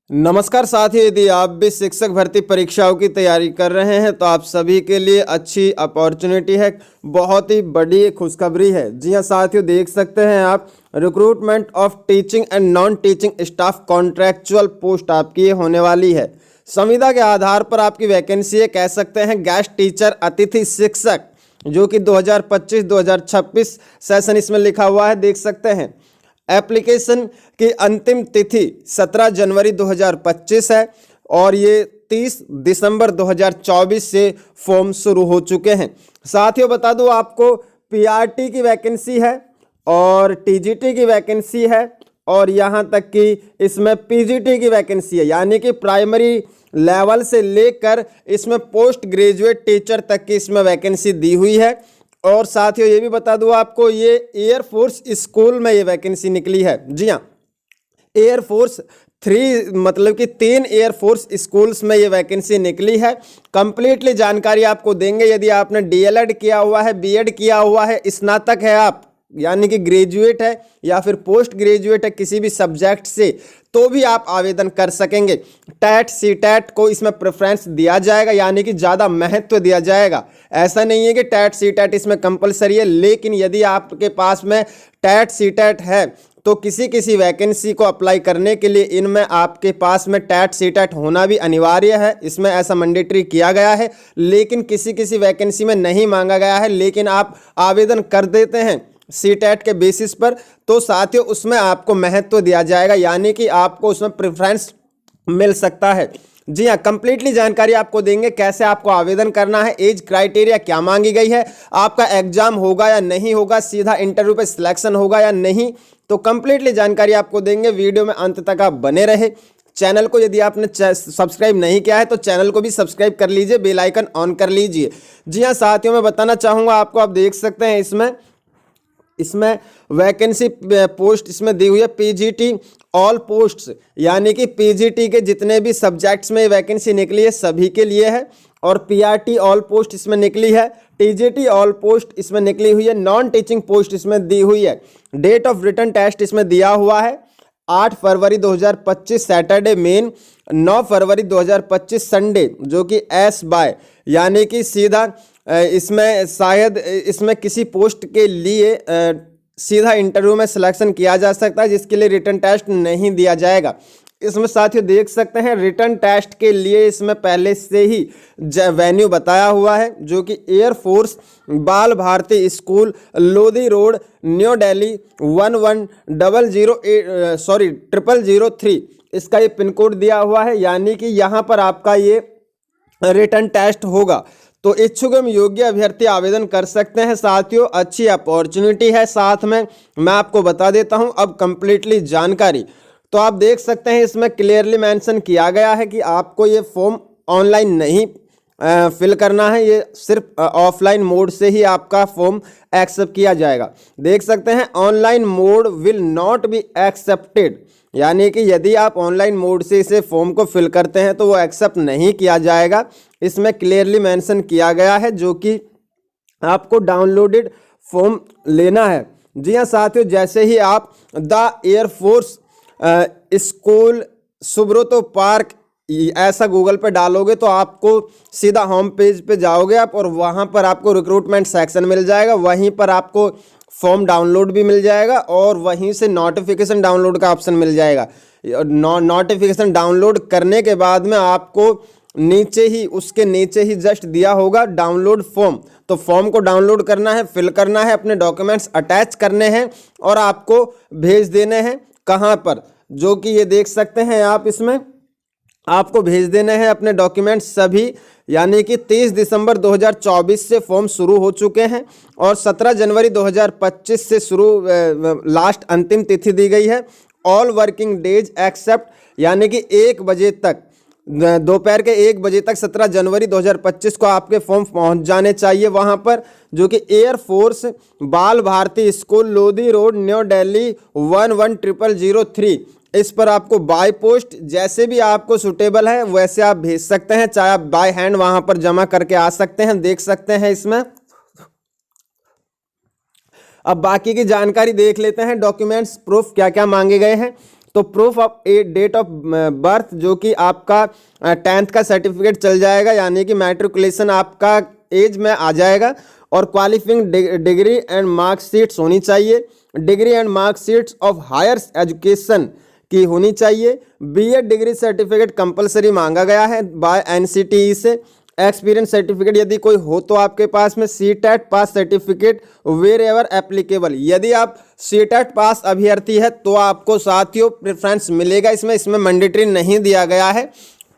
नमस्कार साथियों, यदि आप भी शिक्षक भर्ती परीक्षाओं की तैयारी कर रहे हैं तो आप सभी के लिए अच्छी अपॉर्चुनिटी है। बहुत ही बड़ी खुशखबरी है। जी हाँ साथियों, देख सकते हैं आप, recruitment of teaching and non teaching staff contractual post आपकी ये होने वाली है। संविदा के आधार पर आपकी वैकेंसी है, कह सकते हैं गेस्ट टीचर अतिथि शिक्षक, जो कि 2025-2026 सेशन इसमें लिखा हुआ है, देख सकते हैं। एप्लीकेशन की अंतिम तिथि 17 जनवरी 2025 है और ये 30 दिसंबर 2024 से फॉर्म शुरू हो चुके हैं। साथियों बता दूं आपको, पीआरटी की वैकेंसी है और टीजीटी की वैकेंसी है और यहाँ तक कि इसमें पीजीटी की वैकेंसी है, यानी कि प्राइमरी लेवल से लेकर इसमें पोस्ट ग्रेजुएट टीचर तक की इसमें वैकेंसी दी हुई है। और साथियों ये भी बता दूं आपको, ये एयरफोर्स स्कूल में ये वैकेंसी निकली है। जी हाँ, एयरफोर्स 3 मतलब कि 3 एयरफोर्स स्कूल्स में ये वैकेंसी निकली है। कंप्लीटली जानकारी आपको देंगे। यदि आपने डीएलएड किया हुआ है, बीएड किया हुआ है, स्नातक है आप, यानी कि ग्रेजुएट है या फिर पोस्ट ग्रेजुएट है किसी भी सब्जेक्ट से, तो भी आप आवेदन कर सकेंगे। टैट सीटैट को इसमें प्रेफरेंस दिया जाएगा, यानी कि ज़्यादा महत्व दिया जाएगा। ऐसा नहीं है कि टैट सीटैट इसमें कंपलसरी है, लेकिन यदि आपके पास में टैट सीटैट है तो किसी किसी वैकेंसी को अप्लाई करने के लिए इनमें आपके पास में टैट सीटैट होना भी अनिवार्य है। इसमें ऐसा मैंडेटरी किया गया है, लेकिन किसी किसी वैकेंसी में नहीं मांगा गया है, लेकिन आप आवेदन कर देते हैं सीटैट के बेसिस पर, तो साथियों उसमें आपको महत्व दिया जाएगा, यानी कि आपको उसमें प्रेफरेंस मिल सकता है। जी हाँ, कंप्लीटली जानकारी आपको देंगे, कैसे आपको आवेदन करना है, एज क्राइटेरिया क्या मांगी गई है, आपका एग्जाम होगा या नहीं होगा, सीधा इंटरव्यू पे सिलेक्शन होगा या नहीं, तो कंप्लीटली जानकारी आपको देंगे। वीडियो में अंत तक आप बने रहे। चैनल को यदि आपने सब्सक्राइब नहीं किया है तो चैनल को भी सब्सक्राइब कर लीजिए, बेल आइकन ऑन कर लीजिए। जी हाँ साथियों, मैं बताना चाहूँगा आपको, आप देख सकते हैं इसमें वैकेंसी पोस्ट इसमें दी हुई है पीजीटी ऑल पोस्ट्स, यानी कि पीजीटी के जितने भी सब्जेक्ट्स में वैकेंसी निकली है सभी के लिए है। और पीआरटी ऑल पोस्ट इसमें निकली है, टीजीटी ऑल पोस्ट इसमें निकली हुई है, नॉन टीचिंग पोस्ट इसमें दी हुई है। डेट ऑफ रिटर्न टेस्ट इसमें दिया हुआ है 8 फरवरी 2025 सैटरडे मेन, 9 फरवरी 2025 संडे, जो कि एस बाय, यानी कि सीधा इसमें शायद इसमें किसी पोस्ट के लिए सीधा इंटरव्यू में सिलेक्शन किया जा सकता है, जिसके लिए रिटर्न टेस्ट नहीं दिया जाएगा। इसमें साथियों देख सकते हैं, रिटर्न टेस्ट के लिए इसमें पहले से ही वेन्यू बताया हुआ है, जो कि air force Bal Bharati school, Lodhi road, new Delhi 11003, इसका ये पिन कोड दिया हुआ है, यानी कि यहाँ पर आपका ये रिटर्न टेस्ट होगा। तो इच्छुक एवं योग्य अभ्यर्थी आवेदन कर सकते हैं। साथियों अच्छी अपॉर्चुनिटी है। साथ में मैं आपको बता देता हूं अब कंप्लीटली जानकारी। तो आप देख सकते हैं इसमें क्लियरली मेंशन किया गया है कि आपको ये फॉर्म ऑनलाइन नहीं फिल करना है, ये सिर्फ ऑफलाइन मोड से ही आपका फॉर्म एक्सेप्ट किया जाएगा। देख सकते हैं, online mode will not be accepted, यानी कि यदि आप ऑनलाइन मोड से इसे फॉर्म को फिल करते हैं तो वो एक्सेप्ट नहीं किया जाएगा। इसमें क्लियरली मेंशन किया गया है, जो कि आपको डाउनलोडेड फॉर्म लेना है। जी हाँ साथियों, जैसे ही आप the air force school Subroto park ऐसा गूगल पे डालोगे तो आपको सीधा होम पेज पे जाओगे आप, और वहाँ पर आपको रिक्रूटमेंट सेक्शन मिल जाएगा। वहीं पर आपको फॉर्म डाउनलोड भी मिल जाएगा और वहीं से नोटिफिकेशन डाउनलोड का ऑप्शन मिल जाएगा। नोटिफिकेशन डाउनलोड करने के बाद में आपको उसके नीचे ही जस्ट दिया होगा डाउनलोड फॉर्म। तो फॉर्म को डाउनलोड करना है, फिल करना है, अपने डॉक्यूमेंट्स अटैच करने हैं और आपको भेज देने हैं। कहाँ पर, जो कि ये देख सकते हैं आप, इसमें आपको भेज देने हैं अपने डॉक्यूमेंट्स सभी, यानी कि 30 दिसंबर 2024 से फॉर्म शुरू हो चुके हैं और 17 जनवरी 2025 से शुरू लास्ट अंतिम तिथि दी गई है। ऑल वर्किंग डेज एक्सेप्ट, यानी कि 1 बजे तक, दोपहर के 1 बजे तक 17 जनवरी 2025 को आपके फॉर्म पहुंच जाने चाहिए वहां पर, जो कि air force Bal Bharati school, Lodhi road, new Delhi 11003। इस पर आपको बाय पोस्ट जैसे भी आपको सूटेबल है वैसे आप भेज सकते हैं, चाहे आप बाय हैंड वहां पर जमा करके आ सकते हैं। देख सकते हैं इसमें। अब बाकी की जानकारी देख लेते हैं, डॉक्यूमेंट्स प्रूफ क्या क्या मांगे गए हैं। तो proof of a date of birth जो कि आपका 10th का सर्टिफिकेट चल जाएगा, यानी कि मैट्रिकुलेशन आपका एज में आ जाएगा। और क्वालिफाइंग डिग्री एंड मार्कशीट्स होनी चाहिए, degree and marksheets of higher education की होनी चाहिए। बीएड डिग्री सर्टिफिकेट कंपलसरी मांगा गया है बाय एनसीटीई से। एक्सपीरियंस सर्टिफिकेट यदि कोई हो तो आपके पास में, CTET pass certificate wherever applicable, यदि आप सीटेट पास अभ्यर्थी है तो आपको साथियों प्रेफरेंस मिलेगा इसमें मैंडेटरी नहीं दिया गया है।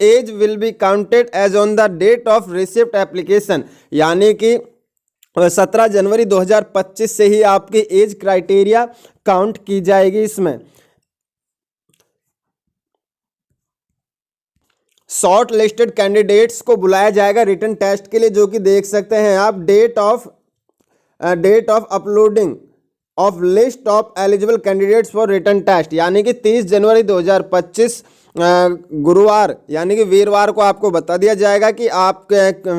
Age will be counted as on the date of receipt application, यानी कि 17 जनवरी 2025 से ही आपकी एज क्राइटेरिया काउंट की जाएगी इसमें। शॉर्ट लिस्टेड कैंडिडेट्स को बुलाया जाएगा रिटन टेस्ट के लिए, जो कि देख सकते हैं आप date of uploading of list of eligible candidates for written test, यानी कि 30 जनवरी 2025 गुरुवार यानी कि वीरवार को आपको बता दिया जाएगा कि आप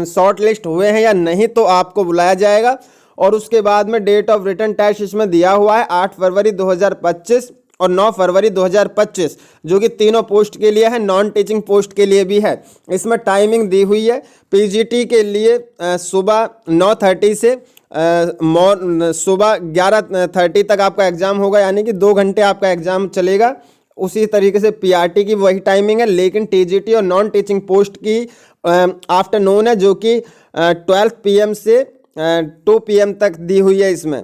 शॉर्ट लिस्ट हुए हैं या नहीं, तो आपको बुलाया जाएगा। और उसके बाद में डेट ऑफ रिटन टेस्ट इसमें दिया हुआ है 8 फरवरी 2025 और 9 फरवरी 2025, जो कि तीनों पोस्ट के लिए है, नॉन टीचिंग पोस्ट के लिए भी है। इसमें टाइमिंग दी हुई है पीजीटी के लिए सुबह 9:30 से सुबह 11:30 तक आपका एग्जाम होगा, यानी कि 2 घंटे आपका एग्जाम चलेगा। उसी तरीके से पीआरटी की वही टाइमिंग है, लेकिन टीजीटी और नॉन टीचिंग पोस्ट की आफ्टरनून है, जो कि 12 PM से 2 PM तक दी हुई है इसमें।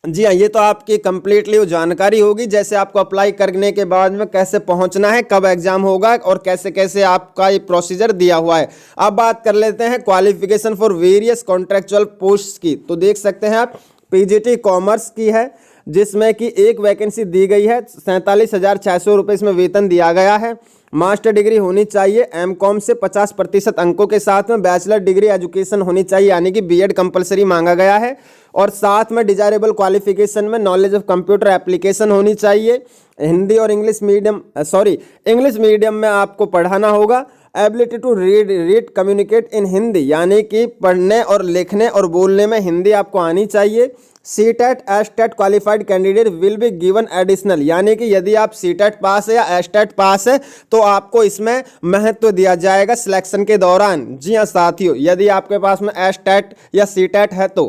जी हाँ, ये तो आपकी कंप्लीटली जानकारी होगी, जैसे आपको अप्लाई करने के बाद में कैसे पहुंचना है, कब एग्जाम होगा और कैसे कैसे आपका ये प्रोसीजर दिया हुआ है। अब बात कर लेते हैं qualification for various contractual post की। तो देख सकते हैं आप पीजीटी कॉमर्स की है, जिसमें कि एक वैकेंसी दी गई है, 47,600 रुपये इसमें वेतन दिया गया है। मास्टर डिग्री होनी चाहिए एमकॉम से 50% अंकों के साथ में, बैचलर डिग्री एजुकेशन होनी चाहिए, यानी कि बीएड कंपलसरी मांगा गया है। और साथ में डिजायरेबल क्वालिफिकेशन में नॉलेज ऑफ कंप्यूटर एप्लीकेशन होनी चाहिए। हिंदी और इंग्लिश मीडियम में आपको पढ़ाना होगा। Ability to read communicate in Hindi, यानी कि पढ़ने और लिखने और बोलने में हिंदी आपको आनी चाहिए। CTET estate qualified candidate will be given additional, यानी कि यदि आप सीटेट पास है या एस्टेट पास है तो आपको इसमें महत्व दिया जाएगा सिलेक्शन के दौरान। जी हाँ साथियों, यदि आपके पास में एस्टेट या सीटेट है तो।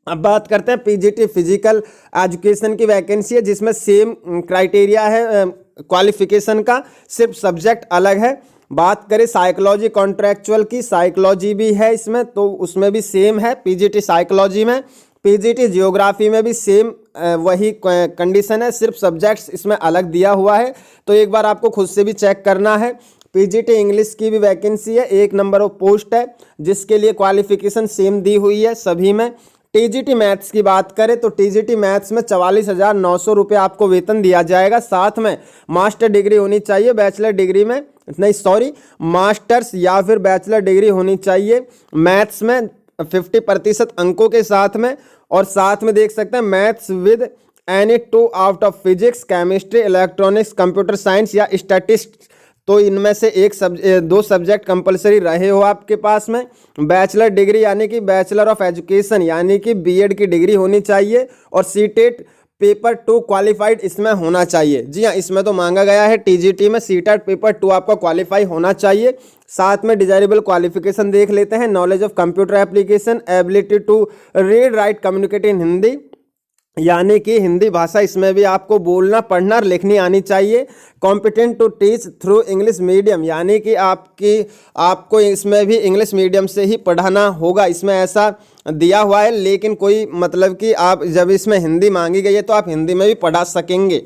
अब बात करते हैं पीजीटी फिजिकल एजुकेशन की वैकेंसी है, जिसमें सेम क्राइटेरिया है क्वालिफिकेशन का, सिर्फ सब्जेक्ट अलग है। बात करें साइकोलॉजी कॉन्ट्रेक्चुअल की, साइकोलॉजी भी है इसमें, तो उसमें भी सेम है पीजीटी साइकोलॉजी में। पीजीटी जियोग्राफी में भी सेम वही कंडीशन है, सिर्फ सब्जेक्ट्स इसमें अलग दिया हुआ है, तो एक बार आपको खुद से भी चेक करना है। पीजीटी इंग्लिश की भी वैकेंसी है, 1 नंबर ऑफ पोस्ट है, जिसके लिए क्वालिफिकेशन सेम दी हुई है सभी में। टीजीटी मैथ्स की बात करें तो टीजीटी मैथ्स में 44,900 रुपये आपको वेतन दिया जाएगा। साथ में मास्टर डिग्री होनी चाहिए, बैचलर डिग्री में मास्टर्स या फिर बैचलर डिग्री होनी चाहिए मैथ्स में 50% अंकों के साथ में। और साथ में देख सकते हैं maths with any 2 out of physics, chemistry, electronics, computer science या स्टैटिस्टिक्स, तो इनमें से 2 सब्जेक्ट कंपलसरी रहे हो आपके पास में। बैचलर डिग्री यानी कि बैचलर ऑफ एजुकेशन यानी कि बीएड की डिग्री होनी चाहिए। और सीटेट पेपर 2 क्वालिफाइड इसमें होना चाहिए। जी हाँ, इसमें तो मांगा गया है टीजीटी में सीटेट पेपर 2 आपका क्वालिफाई होना चाहिए। साथ में डिजायरेबल क्वालिफिकेशन देख लेते हैं, knowledge of computer application, ability to read write communicate in Hindi, यानी कि हिंदी भाषा इसमें भी आपको बोलना पढ़ना और लिखनी आनी चाहिए। Competent to teach through English medium, यानी कि आपको इसमें भी इंग्लिश मीडियम से ही पढ़ाना होगा, इसमें ऐसा दिया हुआ है। लेकिन कोई मतलब कि आप जब इसमें हिंदी मांगी गई है तो आप हिंदी में भी पढ़ा सकेंगे।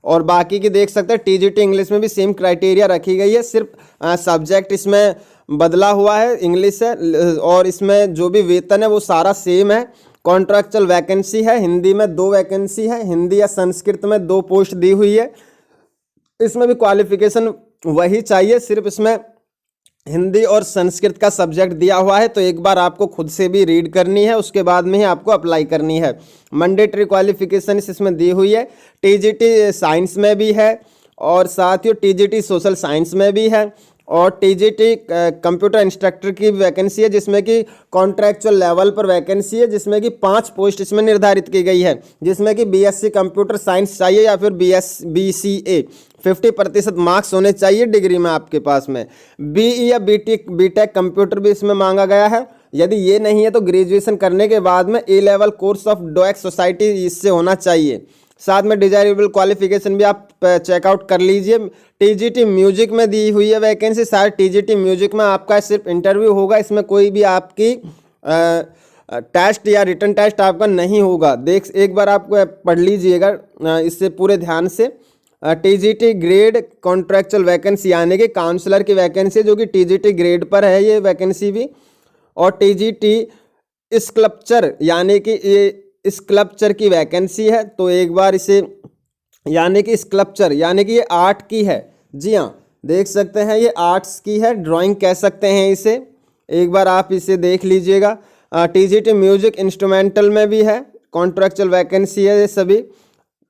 और बाकी की देख सकते हैं टीजीटी इंग्लिश में भी सेम क्राइटेरिया रखी गई है, सिर्फ सब्जेक्ट इसमें बदला हुआ है, इंग्लिश है। और इसमें जो भी वेतन है वो सारा सेम है। कॉन्ट्रैक्चुअल वैकेंसी है, हिंदी में 2 वैकेंसी है, हिंदी या संस्कृत में 2 पोस्ट दी हुई है। इसमें भी क्वालिफिकेशन वही चाहिए, सिर्फ इसमें हिंदी और संस्कृत का सब्जेक्ट दिया हुआ है, तो एक बार आपको खुद से भी रीड करनी है, उसके बाद में ही आपको अप्लाई करनी है। मैंडेटरी क्वालिफिकेशन इसमें दी हुई है, टीजीटी साइंस में भी है और साथ ही टीजीटी सोशल साइंस में भी है। और टीजीटी कंप्यूटर इंस्ट्रक्टर की वैकेंसी है, जिसमें कि कॉन्ट्रैक्चुअल लेवल पर वैकेंसी है, जिसमें कि 5 पोस्ट इसमें निर्धारित की गई है, जिसमें कि बीएससी कंप्यूटर साइंस चाहिए या फिर बीसीए 50% मार्क्स होने चाहिए डिग्री में आपके पास में। बीई या बीटेक कंप्यूटर भी इसमें मांगा गया है। यदि ये नहीं है तो ग्रेजुएशन करने के बाद में ए लेवल कोर्स ऑफ डोएक्स सोसाइटी इससे होना चाहिए। साथ में डिजायरेबल क्वालिफिकेशन भी आप चेकआउट कर लीजिए। टीजीटी म्यूजिक में दी हुई है वैकेंसी। शायद टीजीटी म्यूजिक में आपका सिर्फ इंटरव्यू होगा, इसमें कोई भी आपकी टेस्ट या रिटन टेस्ट आपका नहीं होगा। एक बार आप पढ़ लीजिएगा इससे पूरे ध्यान से। टीजीटी ग्रेड कॉन्ट्रैक्चुअल वैकेंसी यानी कि काउंसलर की वैकेंसी जो कि टीजीटी ग्रेड पर है ये वैकेंसी भी। और टीजीटी स्कल्पचर यानी कि ये स्कल्पचर की वैकेंसी है। तो एक बार इसे यानी कि स्कल्पचर यानी कि ये आर्ट की है। जी हाँ, देख सकते हैं ये आर्ट्स की है, ड्राइंग कह सकते हैं इसे। एक बार आप इसे देख लीजिएगा। टीजीटी म्यूजिक इंस्ट्रूमेंटल में भी है, कॉन्ट्रैक्चुअल वैकेंसी है ये सभी।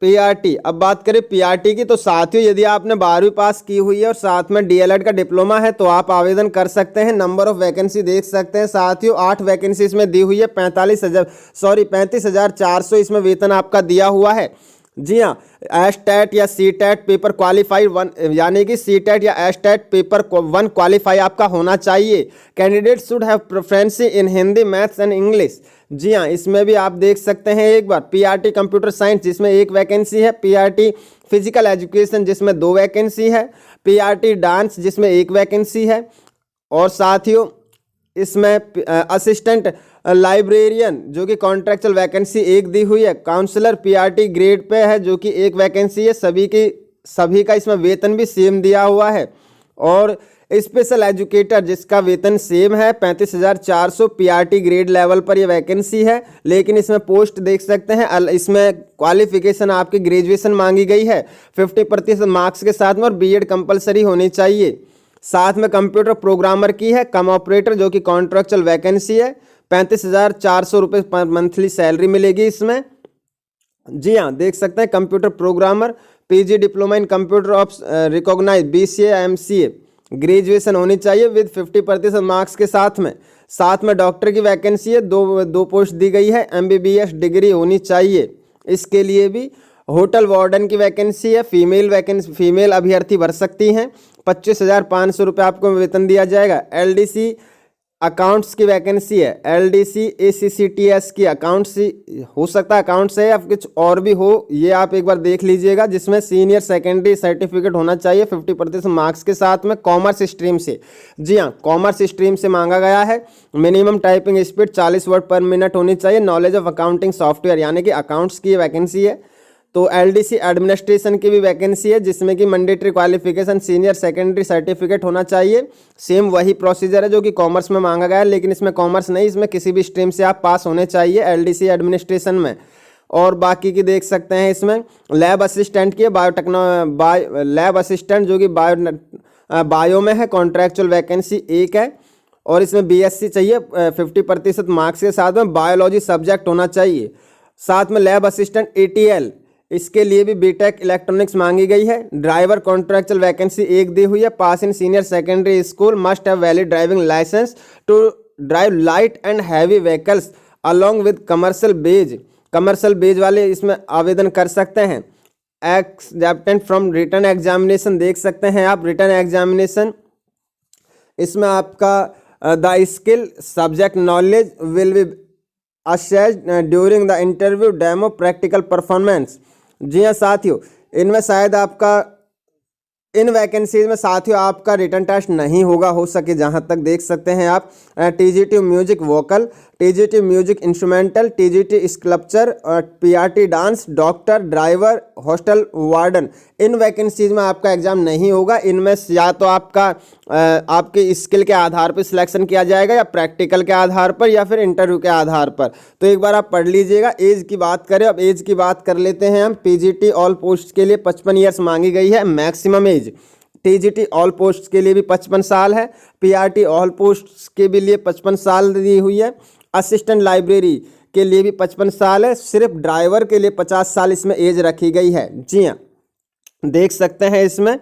पीआरटी, अब बात करें पीआरटी की तो साथियों यदि आपने 12वीं पास की हुई है और साथ में डीएलएड का डिप्लोमा है तो आप आवेदन कर सकते हैं। नंबर ऑफ वैकेंसी देख सकते हैं साथियों, 8 वैकेंसी इसमें दी हुई है। 35,400 इसमें वेतन आपका दिया हुआ है। जी हाँ, एस्टेट या सी टेट पेपर क्वालिफाई 1 यानी कि सी टेट या एस्टेट पेपर 1 क्वालिफाई आपका होना चाहिए। Candidate should have preference in Hindi, maths and English. जी हाँ, इसमें भी आप देख सकते हैं एक बार। पीआरटी कंप्यूटर साइंस जिसमें 1 वैकेंसी है। पीआरटी फिजिकल एजुकेशन जिसमें 2 वैकेंसी है। पीआरटी डांस जिसमें 1 वैकेंसी है। और साथियों इसमें असिस्टेंट लाइब्रेरियन जो कि कॉन्ट्रैक्चुअल वैकेंसी 1 दी हुई है। काउंसलर पीआरटी ग्रेड पे है जो कि 1 वैकेंसी है। सभी का इसमें वेतन भी सेम दिया हुआ है। और स्पेशल एजुकेटर जिसका वेतन सेम है 35,400 पीआरटी ग्रेड लेवल पर ये वैकेंसी है। लेकिन इसमें पोस्ट देख सकते हैं, इसमें क्वालिफिकेशन आपकी ग्रेजुएशन मांगी गई है 50% मार्क्स के साथ में, और बीएड कंपलसरी होनी चाहिए। साथ में कंप्यूटर प्रोग्रामर की है, कम ऑपरेटर जो कि कॉन्ट्रैक्चुअल वैकेंसी है। 35,400 रुपये पर मंथली सैलरी मिलेगी इसमें। जी हाँ, देख सकते हैं computer programmer, PG diploma in computer of recognize BCA MCA graduation होनी चाहिए विद 50% मार्क्स के साथ में। डॉक्टर की वैकेंसी है, दो पोस्ट दी गई है। एमबीबीएस डिग्री होनी चाहिए इसके लिए भी। होटल वार्डन की वैकेंसी है, फीमेल अभ्यर्थी भर सकती हैं। 25,500 रुपये आपको वेतन दिया जाएगा। एलडीसी अकाउंट्स की वैकेंसी है। एलडीसी एसीसीटीएस की अकाउंट्स हो सकता है, अकाउंट्स है या कुछ और भी हो, ये आप एक बार देख लीजिएगा। जिसमें सीनियर सेकेंडरी सर्टिफिकेट होना चाहिए 50% मार्क्स के साथ में, कॉमर्स स्ट्रीम से। जी हाँ, कॉमर्स स्ट्रीम से मांगा गया है। मिनिमम टाइपिंग स्पीड 40 वर्ड पर मिनट होनी चाहिए। नॉलेज ऑफ अकाउंटिंग सॉफ्टवेयर यानी कि अकाउंट्स की वैकेंसी है। तो एलडीसी एडमिनिस्ट्रेशन की भी वैकेंसी है जिसमें कि mandatory qualification senior secondary certificate होना चाहिए। सेम वही प्रोसीजर है जो कि कॉमर्स में मांगा गया है, लेकिन इसमें कॉमर्स नहीं, इसमें किसी भी स्ट्रीम से आप पास होने चाहिए एलडीसी एडमिनिस्ट्रेशन में। और बाकी की देख सकते हैं इसमें लैब असिस्टेंट की है, लैब असिस्टेंट जो कि बायो में है, कॉन्ट्रैक्चुअल वैकेंसी 1 है। और इसमें बीएससी चाहिए 50% मार्क्स के साथ में, बायोलॉजी सब्जेक्ट होना चाहिए। साथ में लैब असिस्टेंट एटीएल, इसके लिए भी बीटेक इलेक्ट्रॉनिक्स मांगी गई है। ड्राइवर कॉन्ट्रैक्चुअल वैकेंसी 1 दी हुई है। Pass in senior secondary school, must have valid driving licence to drive light and heavy vehicles along with commercial badge वाले इसमें आवेदन कर सकते हैं। एक्सेप्टेंट फ्रॉम रिटन एग्जामिनेशन देख सकते हैं आप। रिटन एग्जामिनेशन इसमें आपका the skill subject knowledge will be assessed during the interview demo practical performance. जी हाँ साथियों, इनमें शायद आपका इन वैकेंसीज में साथियों आपका रिटन टेस्ट नहीं होगा, हो सके जहाँ तक देख सकते हैं आप। TGT music vocal, TGT music instrumental, TGT sculpture, PRT dance, doctor, driver, hostel warden, इन वैकेंसीज में आपका एग्जाम नहीं होगा। इनमें या तो आपके स्किल के आधार पर सिलेक्शन किया जाएगा, या प्रैक्टिकल के आधार पर, या फिर इंटरव्यू के आधार पर। तो एक बार आप पढ़ लीजिएगा। एज की बात करें, अब एज की बात कर लेते हैं हम। पीजीटी ऑल पोस्ट के लिए 55 ईयर्स मांगी गई है maximum age. TGT all post के लिए भी 55 साल है। पीआरटी ऑल पोस्ट के भी लिए 55 साल दी हुई है। असिस्टेंट लाइब्रेरी के लिए भी 55 साल है। सिर्फ ड्राइवर के लिए 50 साल इसमें एज रखी गई है। जी हाँ, देख सकते हैं इसमें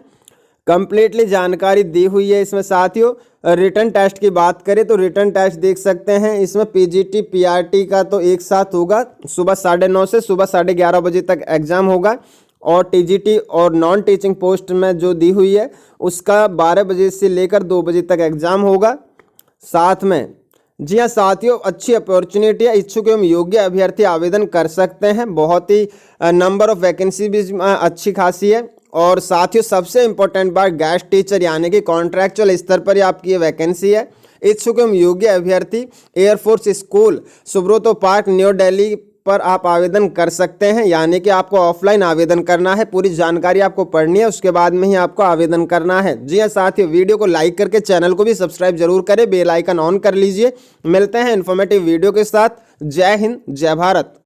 कंप्लीटली जानकारी दी हुई है इसमें साथियों। रिटर्न टेस्ट की बात करें तो रिटर्न टेस्ट देख सकते हैं इसमें पीजीटी पीआरटी का तो एक साथ होगा, सुबह 9:30 से सुबह 11:30 बजे तक एग्जाम होगा। और टीजीटी और नॉन टीचिंग पोस्ट में जो दी हुई है उसका 12 बजे से लेकर 2 बजे तक एग्जाम होगा। साथ में जी हाँ साथियों, अच्छी अपॉर्चुनिटी है, इच्छुक एवं योग्य अभ्यर्थी आवेदन कर सकते हैं। बहुत ही नंबर ऑफ वैकेंसी भी अच्छी खासी है। और साथियों सबसे इम्पोर्टेंट बात, गेस्ट टीचर यानी कि कॉन्ट्रैक्चुअल स्तर पर ही आपकी ये वैकेंसी है। इच्छुक एवं योग्य अभ्यर्थी air force school Subroto park new Delhi पर आप आवेदन कर सकते हैं, यानी कि आपको ऑफलाइन आवेदन करना है। पूरी जानकारी आपको पढ़नी है, उसके बाद में ही आपको आवेदन करना है। जी हाँ साथियों, वीडियो को लाइक करके चैनल को भी सब्सक्राइब जरूर करें, बेल आइकन ऑन कर लीजिए। मिलते हैं इन्फॉर्मेटिव वीडियो के साथ। जय हिंद, जय भारत।